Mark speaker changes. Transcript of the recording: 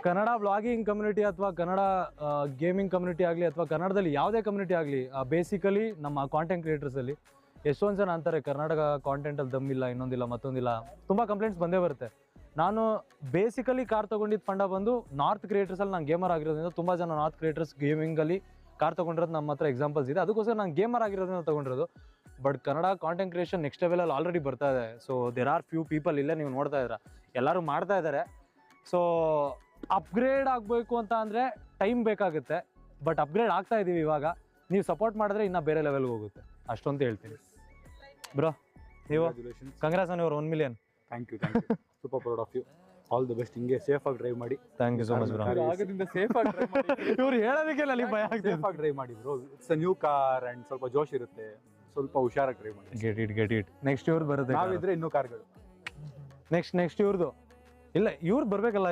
Speaker 1: Kannada blogging community ಅಥವಾ Kannada gaming community ಆಗಲಿ ಅಥವಾ ಕನ್ನಡದಲ್ಲಿ ಯಾವುದೇ ಕಮ್ಯುನಿಟಿ ಆಗಲಿ ಬೇಸಿಕಲಿ ನಮ್ಮ ಕಾಂಟೆಂಟ್ ಕ್ರಿಯೇಟರ್ಸಲ್ಲಿ ಎಷ್ಟೊಂದು ಜನ ಅಂತಾರೆ ಕರ್ನಾಟಕ ಕಾಂಟೆಂಟಲ್ಲಿ ದಮ್ಮಿಲ್ಲ, ಇನ್ನೊಂದಿಲ್ಲ, ಮತ್ತೊಂದಿಲ್ಲ, ತುಂಬ ಕಂಪ್ಲೇಂಟ್ಸ್ ಬಂದೇ ಬರುತ್ತೆ. ನಾನು ಬೇಸಿಕಲಿ ಕಾರ್ ತೊಗೊಂಡಿದ್ದು ಫಂಡ ಬಂದು ನಾರ್ತ್ ಕ್ರಿಯೇಟರ್ಸಲ್ಲಿ ನಾನು ಗೇಮರ್ ಆಗಿರೋದ್ರಿಂದ ತುಂಬ ಜನ ನಾರ್ತ್ ಕ್ರಿಯೇಟರ್ಸ್ ಗೇಮಿಂಗಲ್ಲಿ ಕಾರ್ ತೊಗೊಂಡಿರೋದು ನಮ್ಮ ಹತ್ರ ಎಕ್ಸಾಂಪಲ್ಸ್ ಇದೆ. ಅದಕ್ಕೋಸ್ಕರ ನಾನು ಗೇಮರ್ ಆಗಿರೋದ್ರಿಂದ ತೊಗೊಂಡಿರೋದು. But Kannada content creation next ಲೆವೆಲಲ್ಲಿ ಆಲ್ರೆಡಿ ಬರ್ತಾ ಇದೆ. So there are few people ಇಲ್ಲೇ ನೀವು ನೋಡ್ತಾ ಇದ್ದೀರಾ, ಎಲ್ಲರೂ ಮಾಡ್ತಾ ಇದ್ದಾರೆ. ಸೊ ಅಪ್ಗ್ರೇಡ್ ಆಗಬೇಕು ಅಂತ ಅಂದರೆ ಟೈಮ್ ಬೇಕಾಗುತ್ತೆ, ಬಟ್ ಅಪ್ಗ್ರೇಡ್ ಆಗ್ತಾ ಇದ್ದೀವಿ ಇವಾಗ. ನೀವು ಸಪೋರ್ಟ್ ಮಾಡಿದ್ರೆ ಇನ್ನೂ ಬೇರೆ ಲೆವೆಲ್ಗೆ ಹೋಗುತ್ತೆ, ಅಷ್ಟೊಂತ ಹೇಳ್ತೀನಿ. ಬ್ರೋ ನೀವು congrats on your 1 million.
Speaker 2: Thank you super proud of you. All the best. ಹಿಂಗೆ ಸೇಫ್ ಆಗಿ ಡ್ರೈವ್ ಮಾಡಿ.
Speaker 1: Thank you so much bro.
Speaker 2: ಆಗದಿಂದ ಸೇಫ್ ಆಗಿ ಡ್ರೈವ್ ಮಾಡಿ.
Speaker 1: ಇವ್ರು ಹೇಳೋದಕ್ಕೆ ನನಗೆ ಭಯ ಆಗ್ತಿದೆ.
Speaker 2: ಸೇಫ್ ಆಗಿ ಡ್ರೈವ್ ಮಾಡಿ bro. It's a new car and ಸ್ವಲ್ಪ ಜೋಶ್ ಇರುತ್ತೆ, ಸ್ವಲ್ಪ ಹುಷಾರಾಗಿ ಡ್ರೈವ್ ಮಾಡಿ.
Speaker 1: ಗೆಟ್ ಇಟ್ ನೆಕ್ಸ್ಟ್ ಇವ್ರದ್ದು ಬರುತ್ತೆ.
Speaker 2: ನಾವಿದ್ರೆ ಇನ್ನೂ ಕಾರ್ಗಳು
Speaker 1: ನೆಕ್ಸ್ಟ್ ಇವ್ರದ್ದು ಇಲ್ಲ, ಇವ್ರದ್ದು ಬರಬೇಕಲ್ಲ.